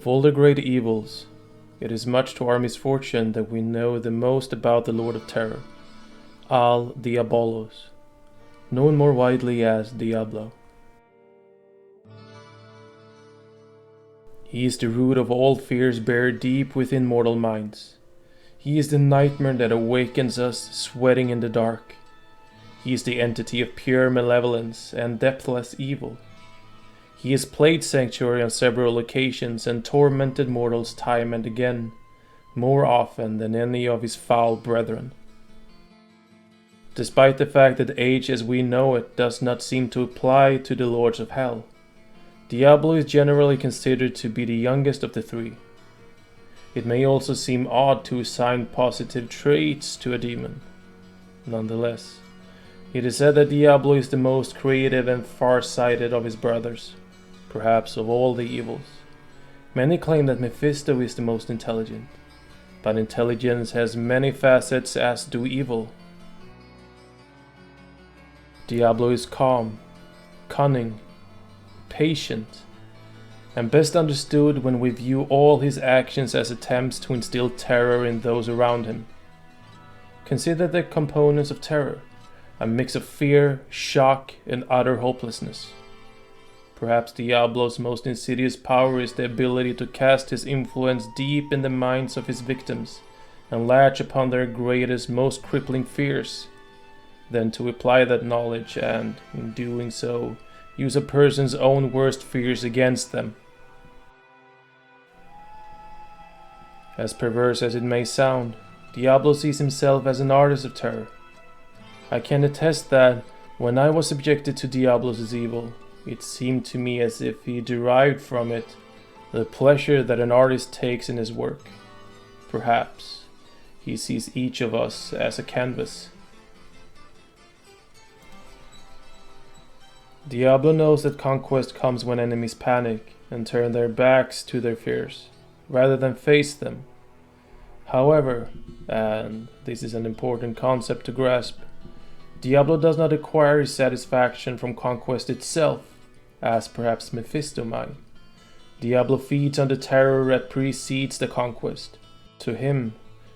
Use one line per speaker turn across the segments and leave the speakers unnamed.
Of all the great evils, it is much to our misfortune that we know the most about the Lord of Terror, Al Diabolos, known more widely as Diablo. He is the root of all fears buried deep within mortal minds. He is the nightmare that awakens us sweating in the dark. He is the entity of pure malevolence and depthless evil. He has played sanctuary on several occasions and tormented mortals time and again, more often than any of his foul brethren. Despite the fact that age as we know it does not seem to apply to the lords of hell, Diablo is generally considered to be the youngest of the three. It may also seem odd to assign positive traits to a demon. Nonetheless, it is said that Diablo is the most creative and far-sighted of his brothers, perhaps of all the evils. Many claim that Mephisto is the most intelligent, but intelligence has many facets as do evil. Diablo is calm, cunning, patient, and best understood when we view all his actions as attempts to instill terror in those around him. Consider the components of terror, a mix of fear, shock, and utter hopelessness. Perhaps Diablo's most insidious power is the ability to cast his influence deep in the minds of his victims and latch upon their greatest, most crippling fears, then to apply that knowledge and, in doing so, use a person's own worst fears against them. As perverse as it may sound, Diablo sees himself as an artist of terror. I can attest that, when I was subjected to Diablo's evil, it seemed to me as if he derived from it the pleasure that an artist takes in his work. Perhaps he sees each of us as a canvas. Diablo knows that conquest comes when enemies panic and turn their backs to their fears, rather than face them. However, and this is an important concept to grasp, Diablo does not acquire his satisfaction from conquest itself, as perhaps Mephisto might. Diablo feeds on the terror that precedes the conquest. To him,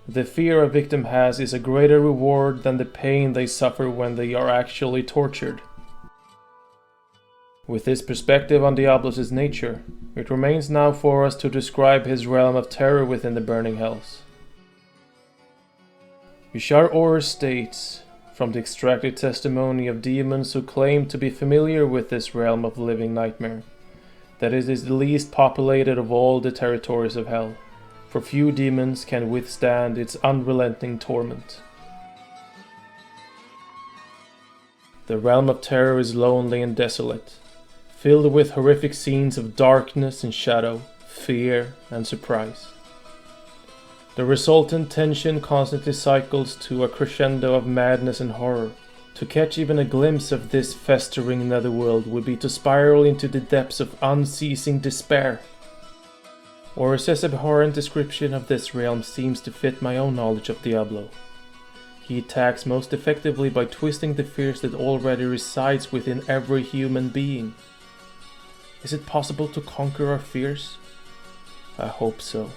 the fear a victim has is a greater reward than the pain they suffer when they are actually tortured. With this perspective on Diablo's nature, it remains now for us to describe his realm of terror within the burning hells. Yashar Orr states, from the extracted testimony of demons who claim to be familiar with this realm of living nightmare, that it is the least populated of all the territories of hell, for few demons can withstand its unrelenting torment. The realm of terror is lonely and desolate, filled with horrific scenes of darkness and shadow, fear and surprise. The resultant tension constantly cycles to a crescendo of madness and horror. To catch even a glimpse of this festering netherworld would be to spiral into the depths of unceasing despair. Orr's abhorrent description of this realm seems to fit my own knowledge of Diablo. He attacks most effectively by twisting the fears that already resides within every human being. Is it possible to conquer our fears? I hope so.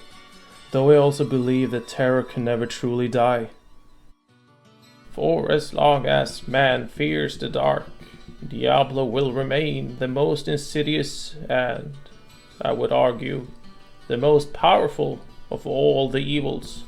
Though I also believe that terror can never truly die. For as long as man fears the dark, Diablo will remain the most insidious and, I would argue, the most powerful of all the evils.